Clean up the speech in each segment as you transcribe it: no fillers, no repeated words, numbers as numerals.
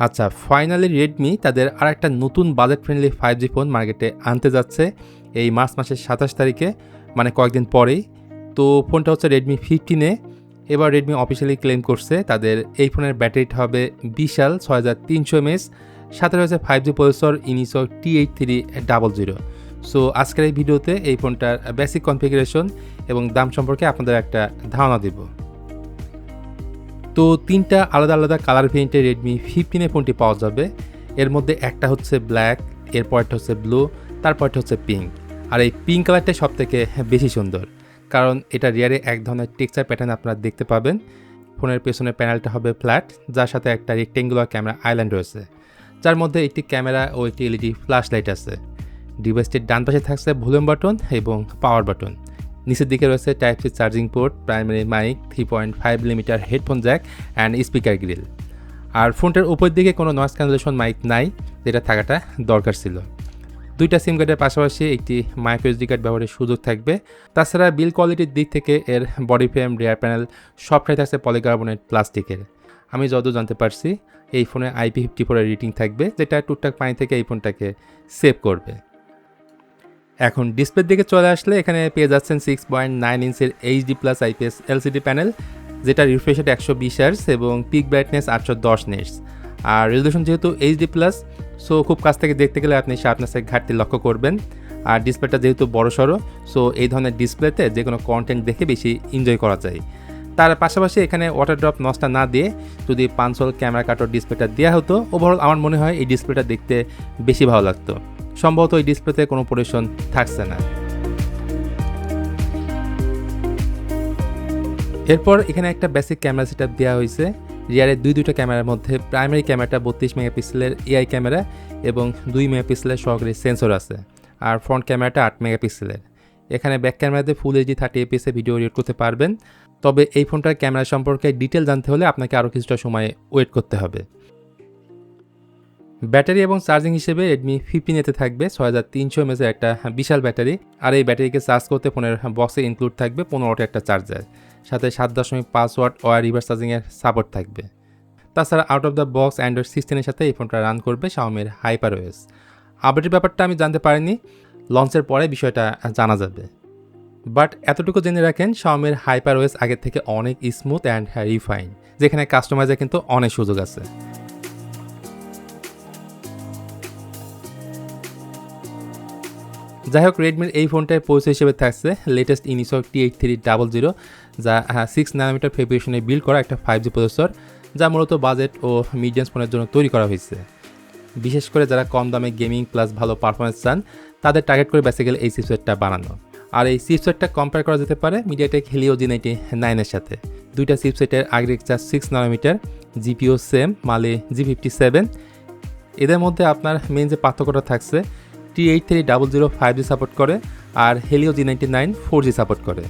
আচ্ছা, finally Redmi তাদের আরেকটা নতুন বাজেট ফ্রেন্ডলি 5G ফোন মার্কেটে আনতে যাচ্ছে এই মার্চ মাসের 27 তারিখে, মানে কয়েকদিন পরেই। তো ফোনটা হচ্ছে রেডমি 15A। এবার রেডমি অফিসিয়ালি ক্লেম করছে তাদের এই ফোনের ব্যাটারিটা হবে বিশাল 6300 mAh, সাথে রয়েছে 5G প্রসেসর ইনিসো T8300। সো আজকের এই ভিডিওতে এই ফোনটার বেসিক কনফিগারেশন এবং দাম সম্পর্কে আপনাদের একটা ধারণা দেব। তো তিনটা আলাদা আলাদা কালার ভেরিয়েন্টে রেডমি 15A ফোনটি পাওয়া যাবে। এর মধ্যে একটা হচ্ছে ব্ল্যাক, এরপরটা হচ্ছে ব্লু, তারপরটা হচ্ছে পিঙ্ক। আর এই পিঙ্ক কালারটাই সব থেকে বেশি সুন্দর, কারণ এটা রিয়ারে এক ধরনের টেক্সচার প্যাটার্ন আপনারা দেখতে পাবেন। ফোনের পেছনের প্যানেলটা হবে ফ্ল্যাট, যার সাথে একটা রেক্টেঙ্গুলার ক্যামেরা আইল্যান্ড রয়েছে, যার মধ্যে একটি ক্যামেরা ও একটি এলইডি ফ্ল্যাশ লাইট আছে। ডিভাইসটির ডান পাশে থাকছে ভলিউম বাটন এবং পাওয়ার বাটন। নিচের দিকে রয়েছে type C charging port, primary mic, 3.5mm headphone jack and speaker grille. আর ফোনটার উপর দিকে কোনো নয়েজ ক্যান্সেলেশন মাইক নাই, যেটা থাকাটা দরকার ছিল। দুইটা সিম কার্ডের পাশাপাশি একটি মাইক্রো এসডি কার্ড ব্যবহারের সুযোগ থাকবে। তাছাড়া বিল কোয়ালিটির দিক থেকে এর বডি ফ্রেম, রিয়ার প্যানেল সবটাই থাকছে পলিকার্বনেট প্লাস্টিকের। আমি যতদূর জানতে পারছি এই ফোনে IP54 এর রেটিং থাকবে, যেটা টুকটাক পানি থেকে এই ফোনটাকে সেভ করবে। এখন ডিসপ্লের দিকে চলে আসলে এখানে পেয়ে যাচ্ছেন 6.9 ইঞ্চের HD+ IPS LCD প্যানেল, যেটা রিফ্রেশ রেট 120 Hz এবং পিক ব্রাইটনেস 810 নিটস। আর রেজলিউশন যেহেতু HD+, সো খুব কাছ থেকে দেখতে গেলে আপনি শার্পনেসের ঘাটতি লক্ষ্য করবেন। আর ডিসপ্লেটা যেহেতু বড়সড়, সো এই ধরনের ডিসপ্লেতে যে কোনো কন্টেন্ট দেখে বেশি এনজয় করা যায়। তার পাশাপাশি এখানে ওয়াটার ড্রপ নচটা না দিয়ে যদি 500 ক্যামেরা কাটার ডিসপ্লেটা দেওয়া হতো, ওভারঅল আমার মনে হয় এই ডিসপ্লেটা দেখতে বেশি ভালো লাগতো। সম্ভবত এই ডিসপ্লেতে কোনো পরিশন থাকছে না। এরপর এখানে একটা বেসিক ক্যামেরা সেটআপ দেওয়া হয়েছে। রিয়ারের দুইটা ক্যামেরার মধ্যে প্রাইমারি ক্যামেরাটা 32 মেগাপিক্সেলের AI ক্যামেরা এবং 2 মেগাপিক্সেলের সহকারী সেন্সর আছে। আর ফ্রন্ট ক্যামেরাটা 8 মেগাপিক্সেলের। এখানে ব্যাক ক্যামেরাতে ফুল HD 30fps ভিডিও রেকর্ড করতে পারবেন। তবে এই ফোনটার ক্যামেরা সম্পর্কে ডিটেল জানতে হলে আপনাকে আরও কিছুটা সময় ওয়েট করতে হবে। ব্যাটারি এবং চার্জিং হিসেবে রেডমি 15A থাকবে 6300 mAh একটা বিশাল ব্যাটারি। আর এই ব্যাটারিকে চার্জ করতে ফোনের বক্সে ইনক্লুড থাকবে 15 ওয়াটের একটা চার্জার, সাথে 7.5 ওয়াট ওয়্যার রিভার্স চার্জিংয়ের সাপোর্ট থাকবে। তাছাড়া out of the box Android 16 এর সাথে এই ফোনটা রান করবে Xiaomi HyperOS। আপডেটের ব্যাপারটা আমি জানতে পারিনি, লঞ্চের পরে বিষয়টা জানা যাবে। বাট এতটুকু জেনে রাখেন Xiaomi HyperOS আগের থেকে অনেক স্মুথ অ্যান্ড রিফাইন, যেখানে কাস্টমাইজের কিন্তু অনেক সুযোগ আছে। যাই হোক, রেডমির এই ফোনটায় পরিচয় হিসেবে থাকছে লেটেস্ট ইনিসো T8300, যা 6nm ফেব্রিকেশনে বিল্ড করা একটা 5G প্রসেসর, যা মূলত বাজেট ও মিডিয়াম ফোনের জন্য তৈরি করা হয়েছে। বিশেষ করে যারা কম দামে গেমিং প্লাস ভালো পারফরমেন্স চান, তাদের টার্গেট করে বেসিক্যালি এই চিপসেটটা বানানো। আর এই চিপসেটটা কম্পেয়ার করা যেতে পারে MediaTek Helio G99 এর সাথে। দুইটা চিপসেটের architecture 6nm, GPU same Mali G57। এদের মধ্যে আপনার মেইন যে পার্থক্যটা থাকছে, T8300 5G সাপোর্ট করে আর Helio G99 4G সাপোর্ট করে।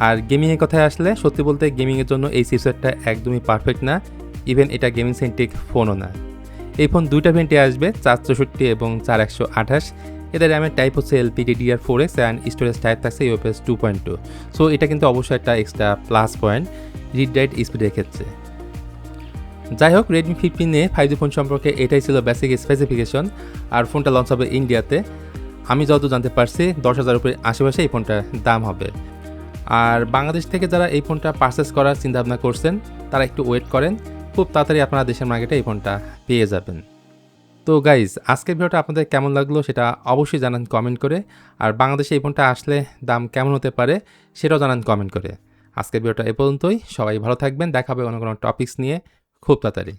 আর গেমিংয়ের কথায় আসলে সত্যি বলতে গেমিংয়ের জন্য এই চিপসেটটা একদমই পারফেক্ট না, ইভেন এটা গেমিং সেন্ট্রিক ফোনও না। এই ফোন দুইটা ভেরিয়েন্টে আসবে, 464 এবং 4128। এদের র্যামের টাইপ হচ্ছে LPDDR4X অ্যান্ড স্টোরেজ টাইপ থাকছে UFS 2.2। সো এটা কিন্তু অবশ্যই একটা extra plus point read write স্পিডের ক্ষেত্রে। যাই হোক, রেডমি 15A 5G ফোন সম্পর্কে এটাই ছিল বেসিক স্পেসিফিকেশন। আর ফোনটা লঞ্চ হবে ইন্ডিয়াতে। আমি যত জানতে পারছি 10,000 উপরে আশেপাশে এই ফোনটার দাম হবে। আর বাংলাদেশ থেকে যারা এই ফোনটা পারচেস করার চিন্তাভাবনা করছেন, তারা একটু ওয়েট করেন, খুব তাড়াতাড়ি আপনারা দেশের মার্কেটে এই ফোনটা পেয়ে যাবেন। তো গাইজ, আজকের ভিডিওটা আপনাদের কেমন লাগলো সেটা অবশ্যই জানান কমেন্ট করে। আর বাংলাদেশে এই ফোনটা আসলে দাম কেমন হতে পারে সেটাও জানান কমেন্ট করে। আজকের ভিডিওটা এ পর্যন্তই। সবাই ভালো থাকবেন, দেখা হবে অন্য কোনো টপিকস নিয়ে খুব তাড়াতাড়ি।